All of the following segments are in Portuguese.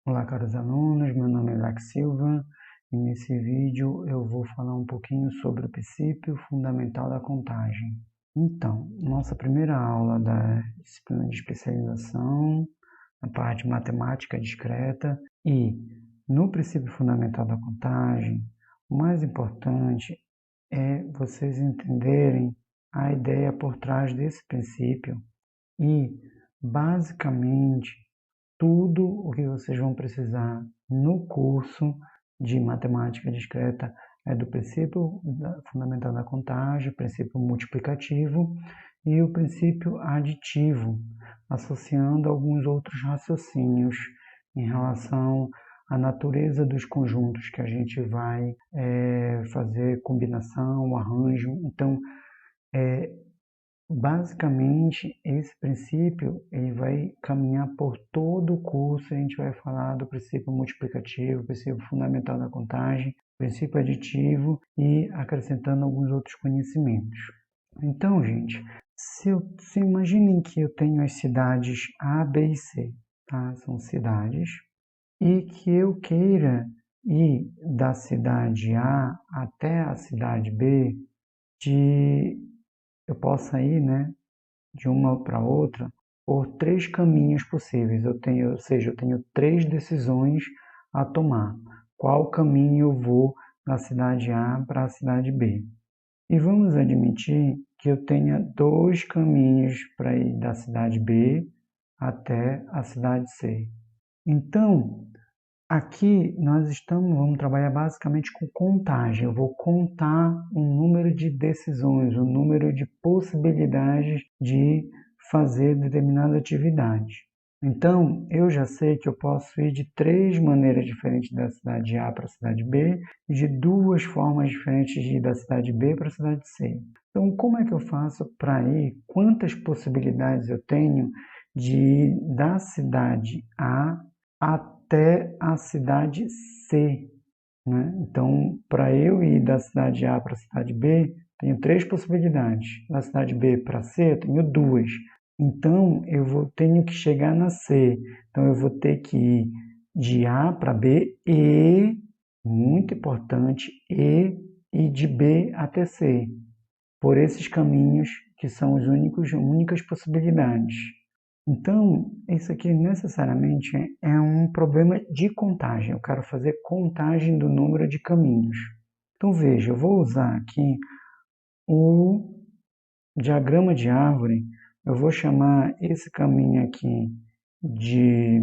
Olá, caros alunos, meu nome é Lax Silva e nesse vídeo eu vou falar um pouquinho sobre o princípio fundamental da contagem. Então, nossa primeira aula da disciplina de especialização, na parte de matemática discreta e no princípio fundamental da contagem, o mais importante é vocês entenderem a ideia por trás desse princípio e, basicamente, tudo o que vocês vão precisar no curso de matemática discreta é do princípio fundamental da contagem, o princípio multiplicativo e o princípio aditivo, associando alguns outros raciocínios em relação à natureza dos conjuntos que a gente vai fazer combinação, arranjo. Então, basicamente, esse princípio ele vai caminhar por todo o curso. A gente vai falar do princípio multiplicativo, princípio fundamental da contagem, princípio aditivo e acrescentando alguns outros conhecimentos. Então, gente, se imaginem que eu tenho as cidades A, B e C, tá? São cidades, e que eu queira ir da cidade A até a cidade B eu posso ir, né, de uma para outra por três caminhos possíveis. Ou seja, eu tenho três decisões a tomar. Qual caminho eu vou da cidade A para a cidade B? E vamos admitir que eu tenha dois caminhos para ir da cidade B até a cidade C. Então, aqui vamos trabalhar basicamente com contagem. Eu vou contar um número de decisões, um número de possibilidades de fazer determinada atividade. Então, eu já sei que eu posso ir de três maneiras diferentes da cidade A para a cidade B e de duas formas diferentes de ir da cidade B para a cidade C. Então, como é que eu faço para ir? Quantas possibilidades eu tenho de ir da cidade A até a cidade C, né? Então, para eu ir da cidade A para a cidade B, tenho três possibilidades. Da cidade B para C, eu tenho duas. Então, tenho que chegar na C. Então, eu vou ter que ir de A para B e, muito importante, e de B até C, por esses caminhos que são as únicas possibilidades. Então, isso aqui necessariamente é um problema de contagem. Eu quero fazer contagem do número de caminhos. Então, veja, eu vou usar aqui o diagrama de árvore. Eu vou chamar esse caminho aqui de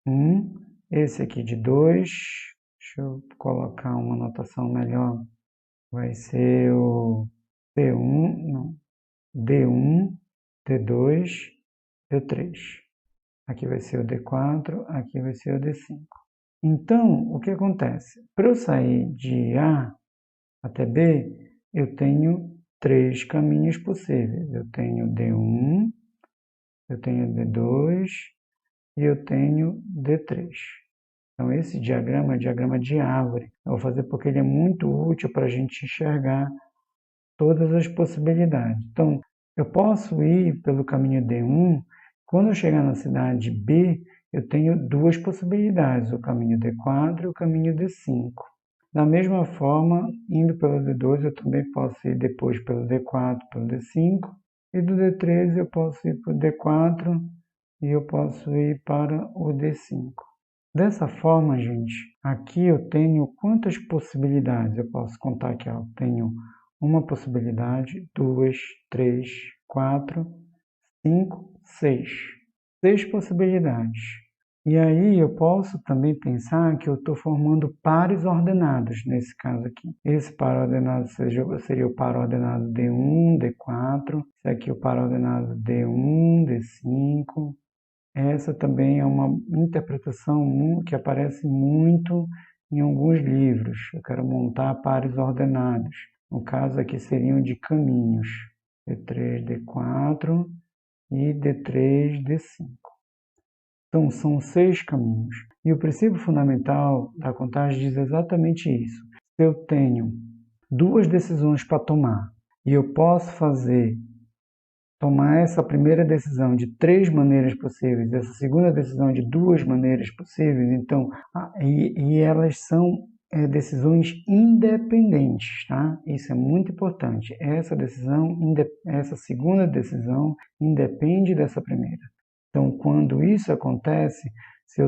1, esse aqui de 2. Deixa eu colocar uma notação melhor. Vai ser o D1, não, D1, D2, D3. Aqui vai ser o D4, aqui vai ser o D5. Então, o que acontece? Para eu sair de A até B, eu tenho três caminhos possíveis. Eu tenho D1, eu tenho D2 e eu tenho D3. Então, esse diagrama é o diagrama de árvore. Eu vou fazer porque ele é muito útil para a gente enxergar todas as possibilidades. Então, eu posso ir pelo caminho D1. Quando eu chegar na cidade B, eu tenho duas possibilidades, o caminho D4 e o caminho D5. Da mesma forma, indo pelo D2, eu também posso ir depois pelo D4, pelo D5, e do D3 eu posso ir para o D4 e eu posso ir para o D5. Dessa forma, gente, aqui eu tenho quantas possibilidades? Eu posso contar aqui, ó, eu tenho uma possibilidade, 2, 3, 4, 5, 6. 6 possibilidades. E aí eu posso também pensar que eu estou formando pares ordenados nesse caso aqui. Esse par ordenado seria o par ordenado D1, D4. Esse aqui é o par ordenado D1, D5. Essa também é uma interpretação que aparece muito em alguns livros. Eu quero montar pares ordenados. No caso aqui seriam de caminhos. D3, D4 e D3, D5. Então, são 6 caminhos. E o princípio fundamental da contagem diz exatamente isso. Se eu tenho duas decisões para tomar e eu posso fazer tomar essa primeira decisão de 3 maneiras possíveis, essa segunda decisão de 2 maneiras possíveis, então, elas são decisões independentes, tá? Isso é muito importante. Essa segunda decisão independe dessa primeira. Então, quando isso acontece, se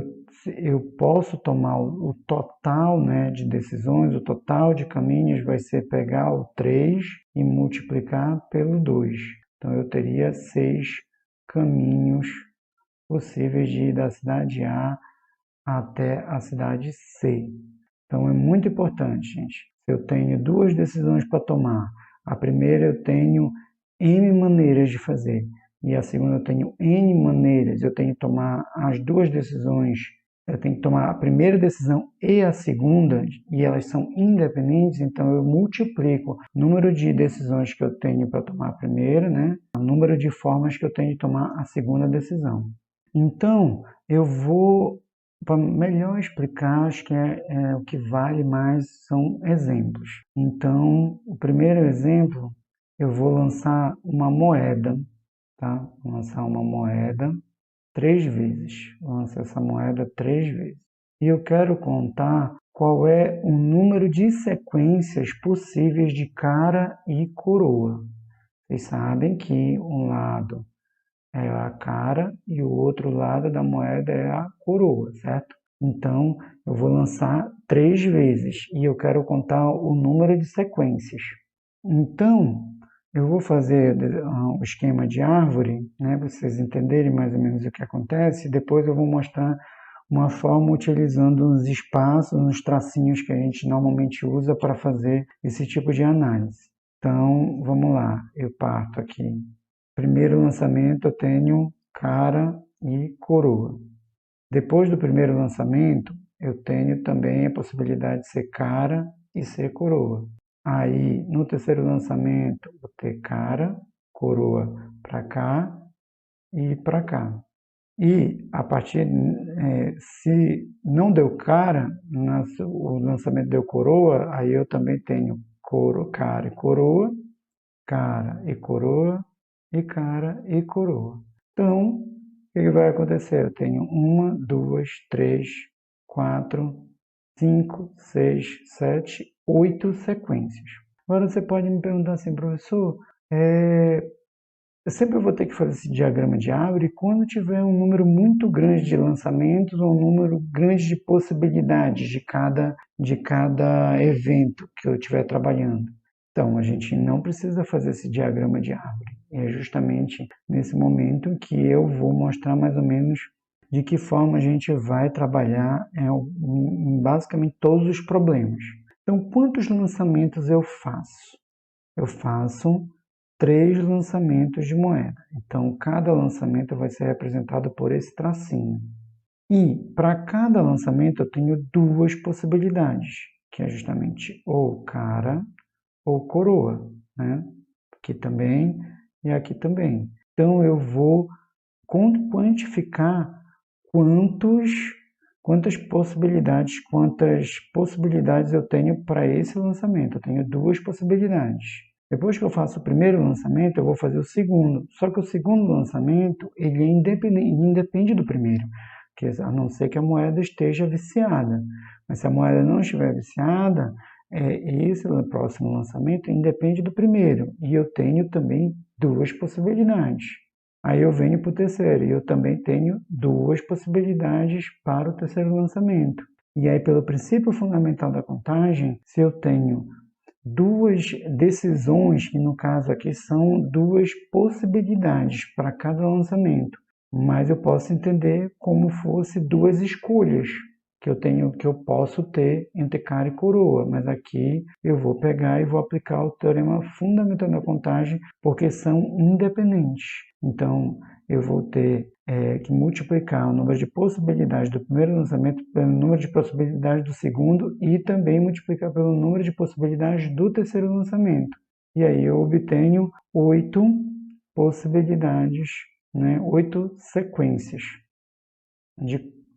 eu posso tomar o total, né, de decisões, o total de caminhos vai ser pegar o 3 e multiplicar pelo 2. Então, eu teria 6 caminhos possíveis de ir da cidade A até a cidade C. Então, é muito importante, gente. Se eu tenho 2 decisões para tomar, a primeira eu tenho N maneiras de fazer, e a segunda eu tenho N maneiras, eu tenho que tomar as 2 decisões, eu tenho que tomar a primeira decisão e a segunda, e elas são independentes, então eu multiplico o número de decisões que eu tenho para tomar a primeira, né, o número de formas que eu tenho de tomar a segunda decisão. Então, eu vou, para melhor explicar, acho que o que vale mais são exemplos. Então, o primeiro exemplo, eu vou lançar uma moeda, tá? Vou lançar uma moeda 3 vezes. Vou lançar essa moeda 3 vezes. E eu quero contar qual é o número de sequências possíveis de cara e coroa. Vocês sabem que um lado é a cara e o outro lado da moeda é a coroa, certo? Então, eu vou lançar 3 vezes e eu quero contar o número de sequências. Então, eu vou fazer o esquema de árvore, né, para vocês entenderem mais ou menos o que acontece, e depois eu vou mostrar uma forma utilizando os espaços, os tracinhos que a gente normalmente usa para fazer esse tipo de análise. Então, vamos lá, eu parto aqui. Primeiro lançamento eu tenho cara e coroa. Depois do primeiro lançamento, eu tenho também a possibilidade de ser cara e ser coroa. Aí, no terceiro lançamento, vou ter cara, coroa para cá e para cá. E a partir, se não deu cara, o lançamento deu coroa, aí eu também tenho cara e coroa, cara e coroa, e cara e coroa. Então, o que vai acontecer? Eu tenho 1, 2, 3, 4, 5, 6, 7, 8 sequências. Agora você pode me perguntar assim, professor, eu sempre vou ter que fazer esse diagrama de árvore quando tiver um número muito grande de lançamentos ou um número grande de possibilidades de cada evento que eu estiver trabalhando. Então, a gente não precisa fazer esse diagrama de árvore. É justamente nesse momento que eu vou mostrar mais ou menos de que forma a gente vai trabalhar em basicamente todos os problemas. Então, quantos lançamentos eu faço? Eu faço 3 lançamentos de moeda. Então, cada lançamento vai ser representado por esse tracinho. E, para cada lançamento, eu tenho 2 possibilidades, que é justamente ou cara ou coroa, né? Aqui também e aqui também. Então, eu vou quantificar quantas possibilidades eu tenho para esse lançamento. Eu tenho 2 possibilidades. Depois que eu faço o primeiro lançamento, eu vou fazer o segundo. Só que o segundo lançamento, ele independe do primeiro, a não ser que a moeda esteja viciada. Mas se a moeda não estiver viciada, esse próximo lançamento independe do primeiro. E eu tenho também 2 possibilidades. Aí eu venho para o terceiro e eu também tenho 2 possibilidades para o terceiro lançamento. E aí, pelo princípio fundamental da contagem, se eu tenho 2 decisões, que no caso aqui são 2 possibilidades para cada lançamento, mas eu posso entender como fosse 2 escolhas que eu posso ter entre cara e coroa, mas aqui eu vou pegar e vou aplicar o teorema fundamental da contagem, porque são independentes. Então, eu vou ter que multiplicar o número de possibilidades do primeiro lançamento pelo número de possibilidades do segundo e também multiplicar pelo número de possibilidades do terceiro lançamento. E aí eu obtenho 8 possibilidades, né, 8 sequências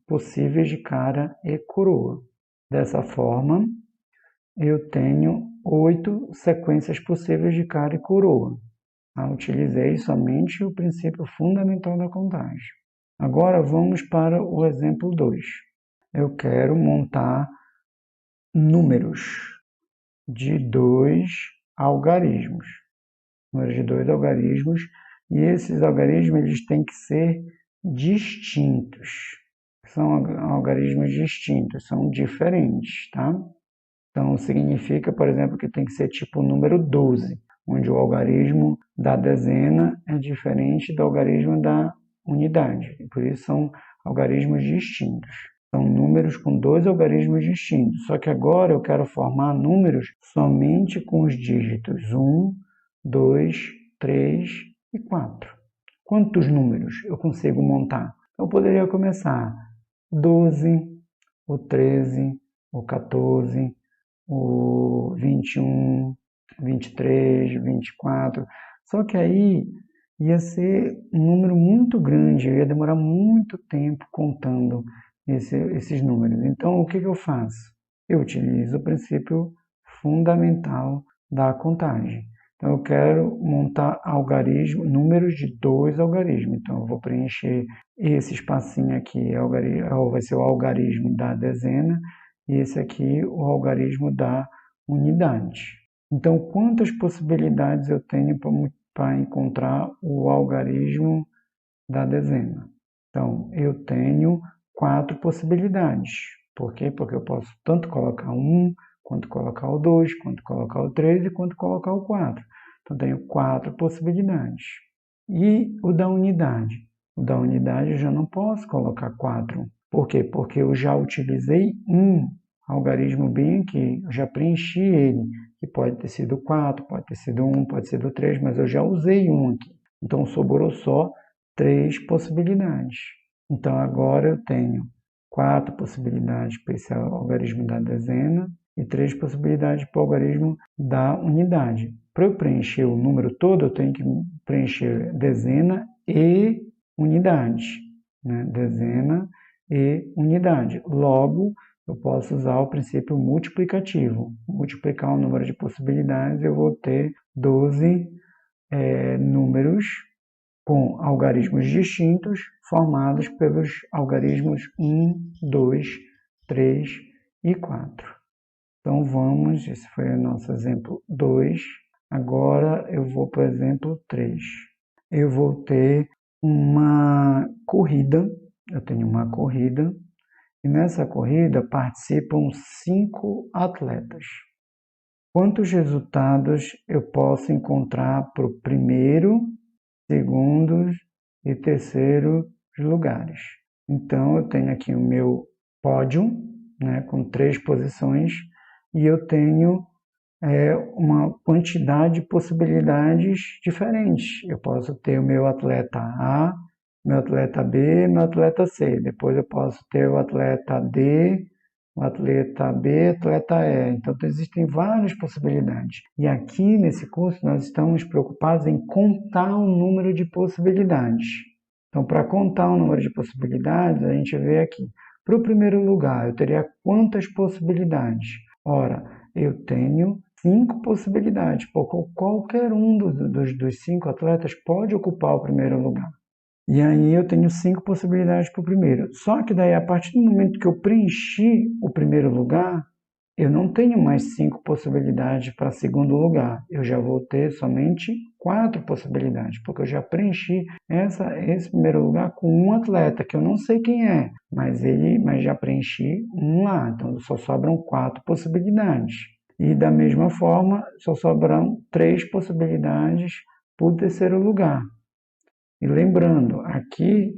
possíveis de cara e coroa. Dessa forma, eu tenho 8 sequências possíveis de cara e coroa. Utilizei somente o princípio fundamental da contagem. Agora vamos para o exemplo 2. Eu quero montar números de 2 algarismos. Números de 2 algarismos, e esses algarismos eles têm que ser distintos. São algarismos distintos, são diferentes, tá? Então significa, por exemplo, que tem que ser tipo o número 12, onde o algarismo da dezena é diferente do algarismo da unidade. Por isso são algarismos distintos. São números com 2 algarismos distintos. Só que agora eu quero formar números somente com os dígitos 1, 2, 3 e 4. Quantos números eu consigo montar? Eu poderia começar 12, o 13, o 14, o 21, 23, 24. Só que aí ia ser um número muito grande, eu ia demorar muito tempo contando esses números. Então, o que eu faço? Eu utilizo o princípio fundamental da contagem. Então, eu quero montar números de 2 algarismos. Então, eu vou preencher esse espacinho aqui, vai ser o algarismo da dezena, e esse aqui, o algarismo da unidade. Então, quantas possibilidades eu tenho para encontrar o algarismo da dezena? Então, eu tenho 4 possibilidades. Por quê? Porque eu posso tanto colocar 1, quanto colocar o 2, quanto colocar o 3 e quanto colocar o 4. Então, tenho 4 possibilidades. E o da unidade? O da unidade eu já não posso colocar 4. Por quê? Porque eu já utilizei um algarismo bem aqui, eu já preenchi ele, que pode ter sido 4, pode ter sido 1, pode ser do 3, mas eu já usei um aqui. Então, sobrou só 3 possibilidades. Então, agora eu tenho 4 possibilidades para esse algarismo da dezena e 3 possibilidades para o algarismo da unidade. Para eu preencher o número todo, eu tenho que preencher dezena e unidade. Né? Dezena e unidade. Logo, eu posso usar o princípio multiplicativo. Multiplicar o número de possibilidades, eu vou ter 12 números com algarismos distintos, formados pelos algarismos 1, 2, 3 e 4. Então vamos, esse foi o nosso exemplo 2. Agora eu vou para o exemplo 3. Eu vou ter uma corrida, eu tenho uma corrida, e nessa corrida participam 5 atletas. Quantos resultados eu posso encontrar para o primeiro, segundo e terceiro lugares? Então, eu tenho aqui o meu pódio, né, com 3 posições, e eu tenho uma quantidade de possibilidades diferentes. Eu posso ter o meu atleta A, meu atleta B, meu atleta C. Depois eu posso ter o atleta D, o atleta B, atleta E. Então, existem várias possibilidades. E aqui, nesse curso, nós estamos preocupados em contar o número de possibilidades. Então, para contar o número de possibilidades, a gente vê aqui. Para o primeiro lugar, eu teria quantas possibilidades? Ora, eu tenho 5 possibilidades, porque qualquer um dos 5 atletas pode ocupar o primeiro lugar. E aí eu tenho 5 possibilidades para o primeiro. Só que daí, a partir do momento que eu preenchi o primeiro lugar, eu não tenho mais 5 possibilidades para segundo lugar. Eu já vou ter somente 4 possibilidades, porque eu já preenchi esse primeiro lugar com um atleta, que eu não sei quem é, mas já preenchi um lá. Então, só sobram 4 possibilidades. E da mesma forma, só sobram 3 possibilidades para o terceiro lugar. E lembrando, aqui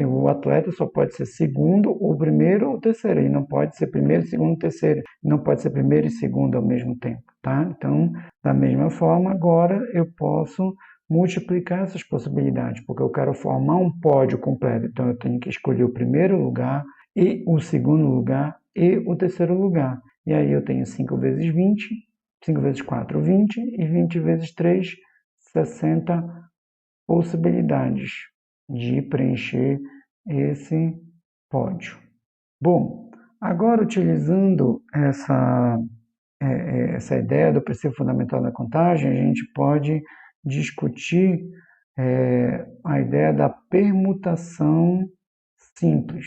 o atleta só pode ser segundo, ou primeiro ou terceiro. Ele não pode ser primeiro, segundo, terceiro. Não pode ser primeiro e segundo ao mesmo tempo, tá? Então, da mesma forma, agora eu posso multiplicar essas possibilidades, porque eu quero formar um pódio completo. Então, eu tenho que escolher o primeiro lugar e o segundo lugar e o terceiro lugar. E aí eu tenho 5 vezes 20, 5 vezes 4, 20, e 20 vezes 3, 60 possibilidades de preencher esse pódio. Bom, agora utilizando essa ideia do princípio fundamental da contagem, a gente pode discutir a ideia da permutação simples,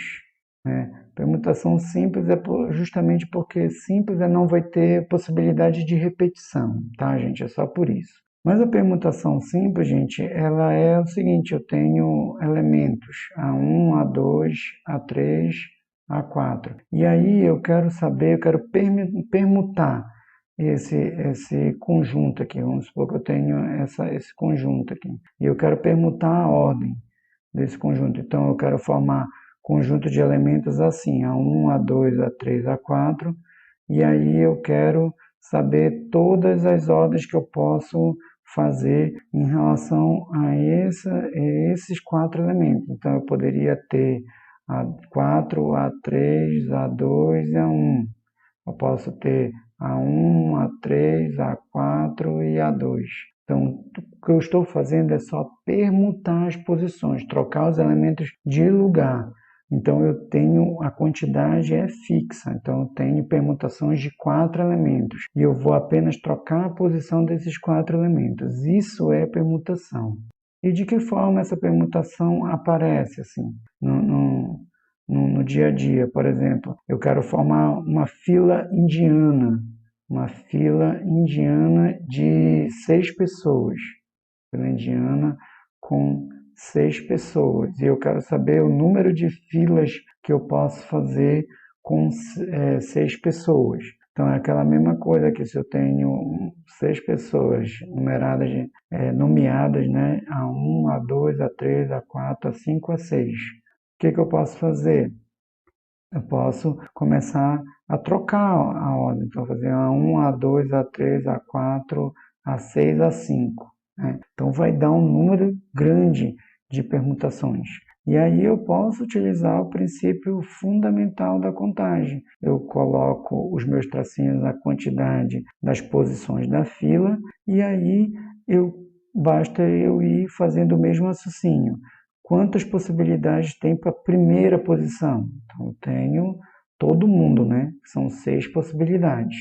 né? Permutação simples é justamente porque simples não vai ter possibilidade de repetição, tá, gente? É só por isso. Mas a permutação simples, gente, ela é o seguinte: eu tenho elementos A1, A2, A3, A4. E aí eu quero permutar esse conjunto aqui. Vamos supor que eu tenho esse conjunto aqui. E eu quero permutar a ordem desse conjunto. Então eu quero formar conjunto de elementos assim, A1, A2, A3, A4. E aí eu quero saber todas as ordens que eu posso fazer em relação a esses 4 elementos. Então eu poderia ter A4, A3, A2 e A1. Eu posso ter A1, A3, A4 e A2. Então, o que eu estou fazendo é só permutar as posições, trocar os elementos de lugar. Então, eu tenho a quantidade é fixa. Então, eu tenho permutações de 4 elementos. E eu vou apenas trocar a posição desses 4 elementos. Isso é permutação. E de que forma essa permutação aparece assim no dia a dia? Por exemplo, eu quero formar uma fila indiana de 6 pessoas, fila indiana com 6 pessoas, e eu quero saber o número de filas que eu posso fazer com 6 pessoas. Então é aquela mesma coisa que se eu tenho 6 pessoas nomeadas, né, A1, A2, A3, A4, A5, A6. O que eu posso fazer? Eu posso começar a trocar a ordem. Então, fazer A1, A2, A3, A4, A6, A5. Né? Então, vai dar um número grande de permutações. E aí eu posso utilizar o princípio fundamental da contagem. Eu coloco os meus tracinhos na quantidade das posições da fila e aí basta eu ir fazendo o mesmo raciocínio. Quantas possibilidades tem para a primeira posição? Então, eu tenho todo mundo, né? São 6 possibilidades.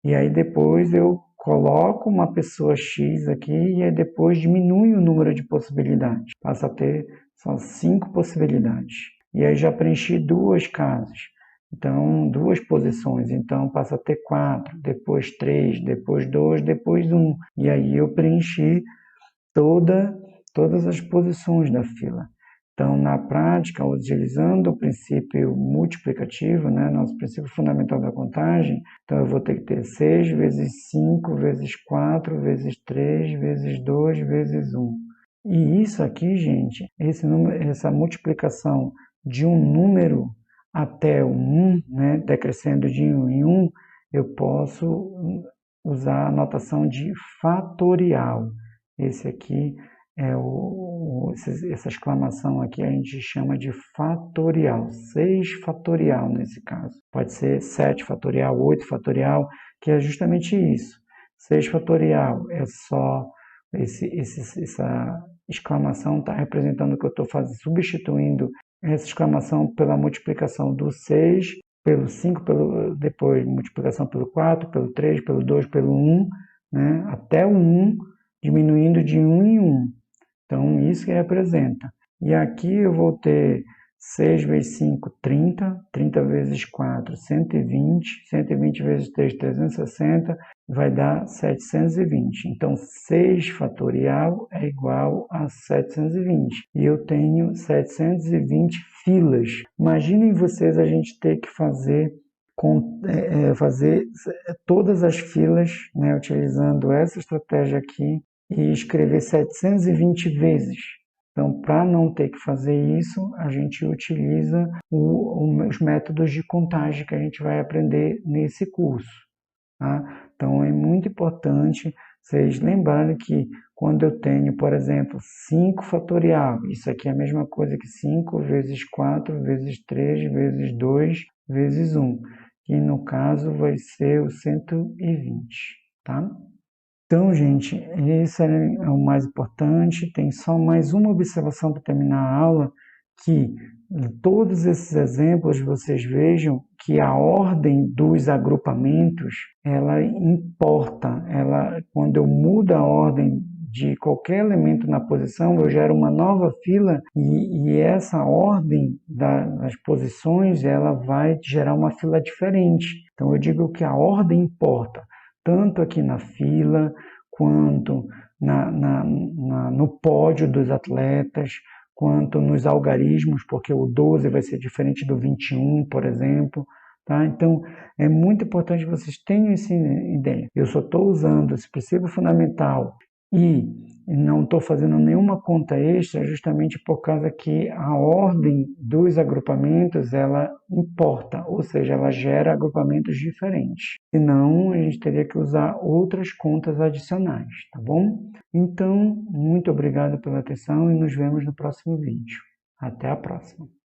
E aí depois eu coloco uma pessoa X aqui e aí depois diminui o número de possibilidades. Passa a ter só 5 possibilidades. E aí já preenchi 2 casas. Então, 2 posições. Então, passa a ter 4, depois 3, depois 2, depois 1. E aí eu preenchi todas as posições da fila. Então, na prática, utilizando o princípio multiplicativo, né, nosso princípio fundamental da contagem, então eu vou ter que ter 6 vezes 5 vezes 4 vezes 3 vezes 2 vezes 1. E isso aqui, gente, essa multiplicação de um número até o 1, né, decrescendo de 1 em 1, eu posso usar a notação de fatorial. Esse aqui essa exclamação aqui a gente chama de fatorial, 6 fatorial nesse caso. Pode ser 7 fatorial, 8 fatorial, que é justamente isso. 6 fatorial é só essa exclamação está representando que eu estou substituindo essa exclamação pela multiplicação do 6, pelo 5, depois multiplicação pelo 4, pelo 3, pelo 2, pelo 1, né, até o 1, diminuindo de 1 em 1. Então, isso que representa. E aqui eu vou ter 6 vezes 5, 30. 30 vezes 4, 120. 120 vezes 3, 360. Vai dar 720. Então, 6 fatorial é igual a 720. E eu tenho 720 filas. Imaginem vocês a gente ter que fazer todas as filas, né, utilizando essa estratégia aqui, e escrever 720 vezes. Então, para não ter que fazer isso, a gente utiliza os métodos de contagem que a gente vai aprender nesse curso. Tá? Então, é muito importante vocês lembrarem que quando eu tenho, por exemplo, 5 fatorial, isso aqui é a mesma coisa que 5 vezes 4 vezes 3 vezes 2 vezes 1, que no caso vai ser o 120, tá? Então, gente, esse é o mais importante. Tem só mais uma observação para terminar a aula, que em todos esses exemplos vocês vejam que a ordem dos agrupamentos, ela importa. Quando eu mudo a ordem de qualquer elemento na posição, eu gero uma nova fila e essa ordem das posições ela vai gerar uma fila diferente. Então eu digo que a ordem importa, tanto aqui na fila quanto no pódio dos atletas, quanto nos algarismos, porque o 12 vai ser diferente do 21, por exemplo. Tá? Então, é muito importante que vocês tenham essa ideia. Eu só estou usando esse princípio fundamental e não estou fazendo nenhuma conta extra justamente por causa que a ordem dos agrupamentos ela importa, ou seja, ela gera agrupamentos diferentes. Senão, a gente teria que usar outras contas adicionais, tá bom? Então, muito obrigado pela atenção e nos vemos no próximo vídeo. Até a próxima!